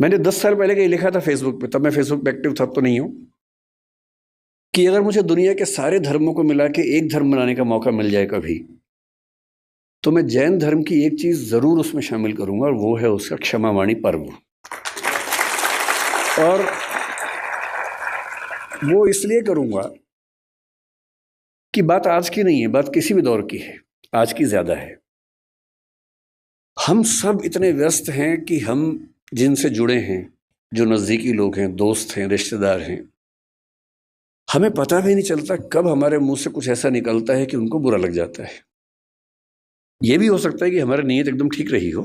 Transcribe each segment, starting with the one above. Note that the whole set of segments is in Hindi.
मैंने 10 साल पहले कहीं लिखा था फेसबुक पे, तब मैं फेसबुक पे एक्टिव था, तो नहीं हूं, कि अगर मुझे दुनिया के सारे धर्मों को मिला के एक धर्म बनाने का मौका मिल जाए कभी, तो मैं जैन धर्म की एक चीज जरूर उसमें शामिल करूंगा, और वो है उसका क्षमावाणी पर्व। और वो इसलिए करूंगा कि बात आज की नहीं है, बात किसी भी दौर की है, आज की ज्यादा है। हम सब इतने व्यस्त हैं कि हम जिनसे जुड़े हैं, जो नजदीकी लोग हैं, दोस्त हैं, रिश्तेदार हैं, हमें पता भी नहीं चलता कब हमारे मुंह से कुछ ऐसा निकलता है कि उनको बुरा लग जाता है। यह भी हो सकता है कि हमारी नीयत एकदम ठीक रही हो,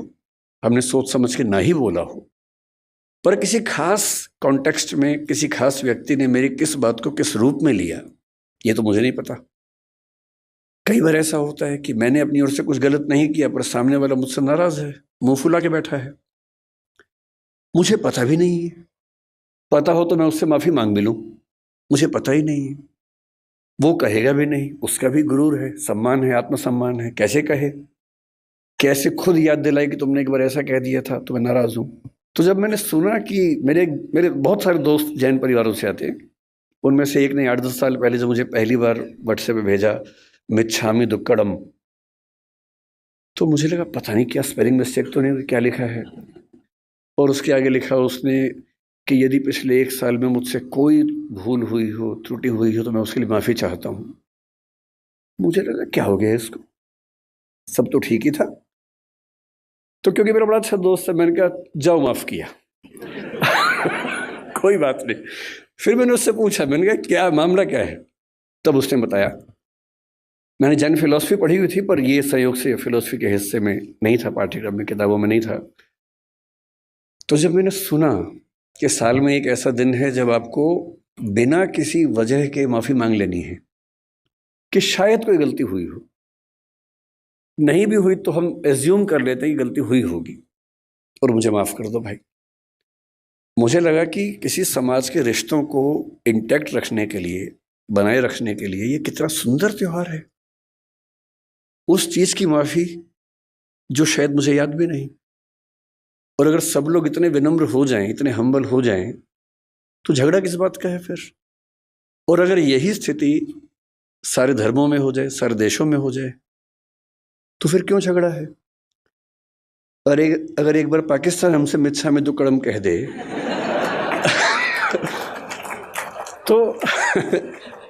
हमने सोच समझ के ना ही बोला हो, पर किसी खास कॉन्टेक्स्ट में किसी खास व्यक्ति ने मेरी किस बात को किस रूप में लिया, ये तो मुझे नहीं पता। कई बार ऐसा होता है कि मैंने अपनी ओर से कुछ गलत नहीं किया, पर सामने वाला मुझसे नाराज है, मुंह फुला के बैठा है, मुझे पता भी नहीं है। पता हो तो मैं उससे माफी मांग भी लूं, मुझे पता ही नहीं है। वो कहेगा भी नहीं, उसका भी गुरूर है, सम्मान है, आत्मसम्मान है, कैसे कहे, कैसे खुद याद दिलाए कि तुमने एक बार ऐसा कह दिया था तो मैं नाराज हूं। तो जब मैंने सुना कि मेरे मेरे बहुत सारे दोस्त जैन परिवारों से आते हैं, उनमें से एक ने 8-10 साल पहले जब मुझे पहली बार व्हाट्सएप पे भेजा मिच्छामी दुक्कड़म, तो मुझे लगा पता नहीं क्या स्पेलिंग मिस्टेक तो नहीं, क्या लिखा है। और उसके आगे लिखा उसने कि यदि पिछले 1 साल में मुझसे कोई भूल हुई हो, त्रुटि हुई हो, तो मैं उसके लिए माफी चाहता हूं। मुझे लगा क्या हो गया इसको, सब तो ठीक ही था। तो क्योंकि मेरा बड़ा अच्छा दोस्त है, मैंने कहा जाओ माफ किया। कोई बात नहीं। फिर मैंने उससे पूछा, मैंने कहा क्या मामला क्या है, तब उसने बताया। मैंने जैन फिलोसफी पढ़ी हुई थी, पर ये संयोग से फिलोसफी के हिस्से में नहीं था, पाठ्यक्रम में, किताबों में नहीं था। तो जब मैंने सुना कि साल में एक ऐसा दिन है जब आपको बिना किसी वजह के माफी मांग लेनी है, कि शायद कोई गलती हुई हो, नहीं भी हुई तो हम एज्यूम कर लेते हैं कि गलती हुई होगी, और मुझे माफ कर दो भाई। मुझे लगा कि किसी समाज के रिश्तों को इंटैक्ट रखने के लिए, बनाए रखने के लिए, ये कितना सुंदर त्योहार है। उस चीज की माफी जो शायद मुझे याद भी नहीं। और अगर सब लोग इतने विनम्र हो जाएं, इतने हम्बल हो जाएं, तो झगड़ा किस बात का है फिर। और अगर यही स्थिति सारे धर्मों में हो जाए, सारे देशों में हो जाए, तो फिर क्यों झगड़ा है। और अगर एक बार पाकिस्तान हमसे मिच्छामी दुक्कड़म कह दे तो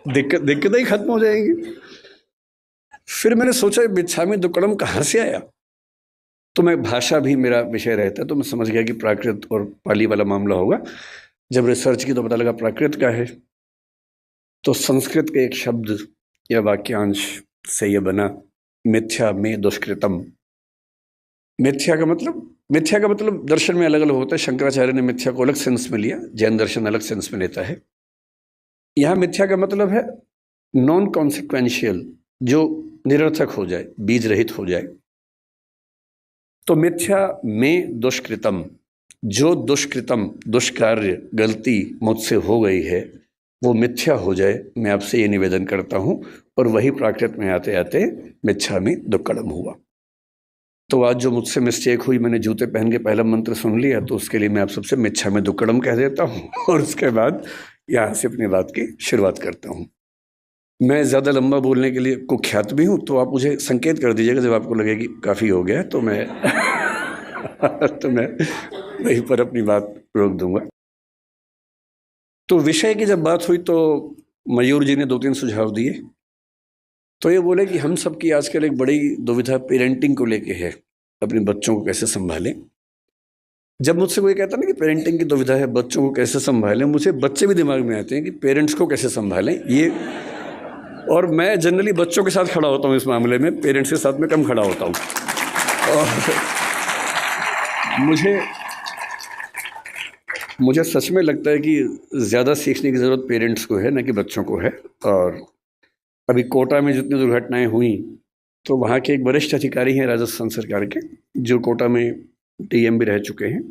दिक्कतें ही खत्म हो जाएंगी। फिर मैंने सोचा मिच्छामी दुक्कड़म कहाँ से आया। तो मैं, भाषा भी मेरा विषय रहता है, तो मैं समझ गया कि प्राकृत और पाली वाला मामला होगा। जब रिसर्च की तो पता लगा प्राकृत का है। तो संस्कृत के एक शब्द या वाक्यांश से यह बना मिथ्या में दुष्कृतम। मिथ्या का मतलब दर्शन में अलग अलग होता है। शंकराचार्य ने मिथ्या को अलग सेंस में लिया, जैन दर्शन अलग सेंस में लेता है। यहां मिथ्या का मतलब है नॉन कॉन्सिक्वेंशियल, जो निरर्थक हो जाए, बीज रहित हो जाए। तो मिथ्या में दुष्कृतम, जो दुष्कृतम, दुष्कार्य, गलती मुझसे हो गई है, वो मिथ्या हो जाए, मैं आपसे ये निवेदन करता हूं। और वही प्राकृत में आते आते मिच्छामी दुक्कड़म हुआ। तो आज जो मुझसे मिस्टेक हुई, मैंने जूते पहन के पहला मंत्र सुन लिया, तो उसके लिए मैं आप सबसे मिच्छामी दुक्कड़म कह देता हूं, और उसके बाद यहां से अपनी बात की शुरुआत करता हूं। मैं ज्यादा लंबा बोलने के लिए कुख्यात भी हूं, तो आप मुझे संकेत कर दीजिएगा जब आपको लगे कि काफी हो गया, तो मैं तो मैं वहीं पर अपनी बात रोक दूंगा। तो विषय की जब बात हुई, तो मयूर जी ने 2-3 सुझाव दिए। तो ये बोले कि हम सब की आजकल एक बड़ी दुविधा पेरेंटिंग को लेके है, अपने बच्चों को कैसे संभालें। जब मुझसे कोई कहता ना कि पेरेंटिंग की दुविधा है, बच्चों को कैसे संभालें, मुझे बच्चे भी दिमाग में आते हैं कि पेरेंट्स को कैसे संभालें ये। और मैं जनरली बच्चों के साथ खड़ा होता हूँ इस मामले में, पेरेंट्स के साथ में कम खड़ा होता हूँ। और मुझे सच में लगता है कि ज़्यादा सीखने की ज़रूरत पेरेंट्स को है, ना कि बच्चों को है। और अभी कोटा में जितनी दुर्घटनाएं हुई, तो वहाँ के एक वरिष्ठ अधिकारी हैं राजस्थान सरकार के, जो कोटा में डीएम भी रह चुके हैं।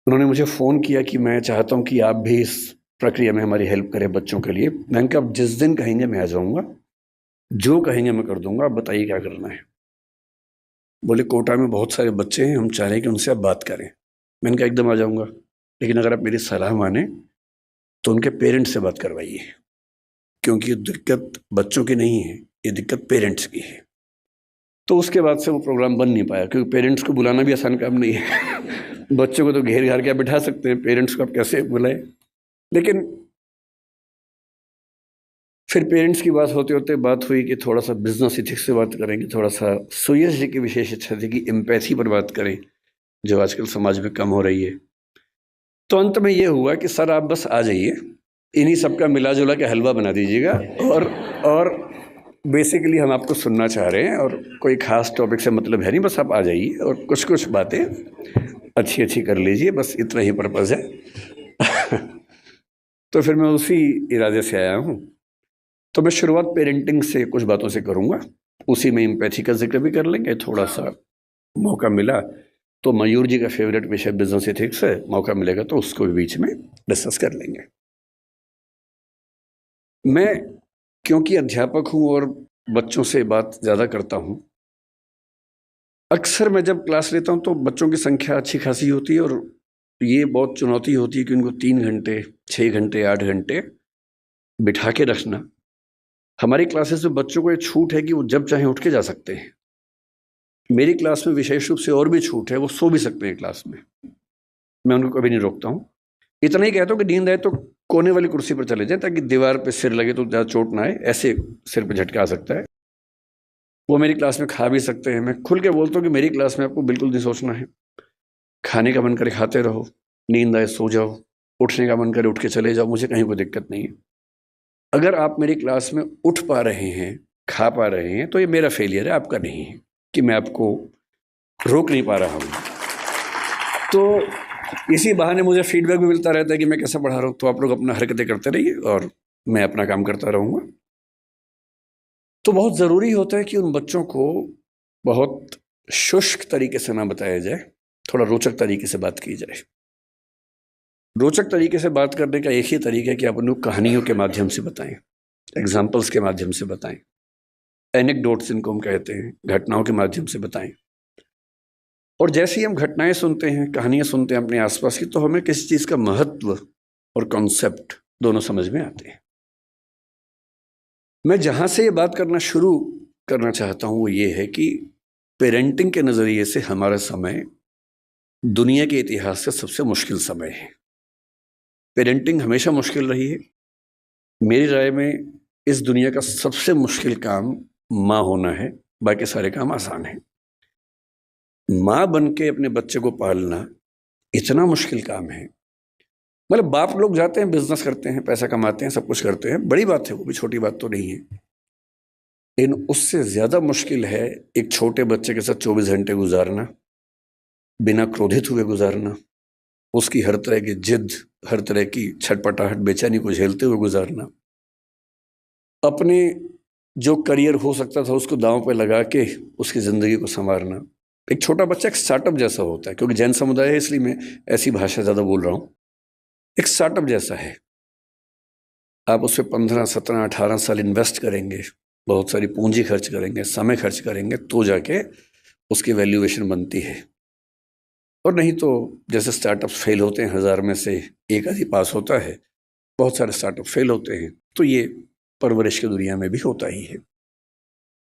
उन्होंने मुझे फ़ोन किया कि मैं चाहता हूँ कि आप भी इस प्रक्रिया में हमारी हेल्प करें बच्चों के लिए। मैंने कहा जिस दिन कहेंगे मैं आ जाऊँगा, जो कहेंगे मैं कर दूंगा, आप बताइए क्या करना है। बोले कोटा में बहुत सारे बच्चे हैं, हम चाह रहे हैं कि उनसे आप बात करें। मैंने कहा एकदम आ जाऊँगा, लेकिन अगर आप मेरी सलाह माने तो उनके पेरेंट्स से बात करवाइए, क्योंकि ये दिक्कत बच्चों की नहीं है, ये दिक्कत पेरेंट्स की है। तो उसके बाद से वो प्रोग्राम बन नहीं पाया, क्योंकि पेरेंट्स को बुलाना भी आसान काम नहीं है। बच्चों को तो घेर घार के बिठा सकते हैं, पेरेंट्स को आप कैसे बुलाएं। लेकिन फिर पेरेंट्स की बात होते होते बात हुई कि थोड़ा सा बिजनेस इथिक्स से बात करेंगे, थोड़ा सा सुयश जी की विशेष इच्छा थी कि एम्पैथी पर बात करें, जो आजकल समाज में कम हो रही है। तो अंत में ये हुआ कि सर आप बस आ जाइए, इन्हीं सबका मिला जुला के हलवा बना दीजिएगा, और बेसिकली हम आपको सुनना चाह रहे हैं, और कोई खास टॉपिक से मतलब है नहीं, बस आप आ जाइए और कुछ कुछ बातें अच्छी अच्छी कर लीजिए, बस इतना ही पर्पज़ है। तो फिर मैं उसी इरादे से आया हूँ। तो मैं शुरुआत पेरेंटिंग से कुछ बातों से करूँगा, उसी में एम्पैथी का जिक्र भी कर लेंगे, थोड़ा सा मौका मिला तो मयूर जी का फेवरेट विषय बिजनेस एथिक्स है, मौका मिलेगा तो उसको भी बीच में डिस्कस कर लेंगे। मैं क्योंकि अध्यापक हूँ और बच्चों से बात ज़्यादा करता हूँ, अक्सर मैं जब क्लास लेता हूँ तो बच्चों की संख्या अच्छी खासी होती है, और ये बहुत चुनौती होती है कि उनको 3 घंटे 6 घंटे 8 घंटे बिठा के रखना। हमारी क्लासेस में बच्चों को ये छूट है कि वो जब चाहें उठ के जा सकते हैं। मेरी क्लास में विशेष रूप से और भी छूट है, वो सो भी सकते हैं क्लास में, मैं उनको कभी नहीं रोकता हूँ। इतना ही कहता हूँ कि नींद आए तो कोने वाली कुर्सी पर चले जाए, ताकि दीवार पे सिर लगे तो ज़्यादा चोट ना आए, ऐसे सिर पे झटका आ सकता है। वो मेरी क्लास में खा भी सकते हैं। मैं खुल के बोलता हूँ कि मेरी क्लास में आपको बिल्कुल नहीं सोचना है, खाने का मन करे खाते रहो, नींद आए सो जाओ, उठने का मन करे उठ के चले जाओ, मुझे कहीं कोई दिक्कत नहीं है। अगर आप मेरी क्लास में उठ पा रहे हैं, खा पा रहे हैं, तो ये मेरा फेलियर है, आपका नहीं है कि मैं आपको रोक नहीं पा रहा हूँ। तो इसी बहाने मुझे फीडबैक भी मिलता रहता है कि मैं कैसा पढ़ा रहा हूँ। तो आप लोग अपना हरकतें करते रहिए और मैं अपना काम करता रहूँगा। तो बहुत ज़रूरी होता है कि उन बच्चों को बहुत शुष्क तरीके से ना बताया जाए, थोड़ा रोचक तरीके से बात की जाए। रोचक तरीके से बात करने का एक ही तरीका है कि आप उनको कहानियों के माध्यम से बताएं, एग्जाम्पल्स के माध्यम से बताएं, एनेक्डोट्स इनको हम कहते हैं, घटनाओं के माध्यम से बताएं। और जैसे ही हम घटनाएं सुनते हैं, कहानियां सुनते हैं अपने आसपास की, तो हमें किसी चीज़ का महत्व और कॉन्सेप्ट दोनों समझ में आते हैं। मैं जहाँ से ये बात करना शुरू करना चाहता हूँ वो ये है कि पेरेंटिंग के नज़रिए से हमारा समय दुनिया के इतिहास का सबसे मुश्किल समय है। पेरेंटिंग हमेशा मुश्किल रही है। मेरी राय में इस दुनिया का सबसे मुश्किल काम माँ होना है, बाकी सारे काम आसान हैं। माँ बन के अपने बच्चे को पालना इतना मुश्किल काम है। मतलब बाप लोग जाते हैं, बिजनेस करते हैं, पैसा कमाते हैं, सब कुछ करते हैं, बड़ी बात है, वो भी छोटी बात तो नहीं है। लेकिन उससे ज़्यादा मुश्किल है एक छोटे बच्चे के साथ 24 घंटे गुजारना, बिना क्रोधित हुए गुजारना, उसकी हर तरह की जिद, हर तरह की छटपटाहट, बेचैनी को झेलते हुए गुजारना, अपने जो करियर हो सकता था उसको दांव पे लगा के उसकी ज़िंदगी को संवारना। एक छोटा बच्चा एक स्टार्टअप जैसा होता है, क्योंकि जैन समुदाय है इसलिए मैं ऐसी भाषा ज़्यादा बोल रहा हूँ। एक स्टार्टअप जैसा है। आप उस पर 15, 17, 18 साल इन्वेस्ट करेंगे, बहुत सारी पूंजी खर्च करेंगे, समय खर्च करेंगे, तो जाके उसकी वैल्यूएशन बनती है। और नहीं तो जैसे स्टार्टअप फेल होते हैं, 1000 में से एक आधी पास होता है, बहुत सारे स्टार्टअप फेल होते हैं। तो ये परवरिश की दुनिया में भी होता ही है।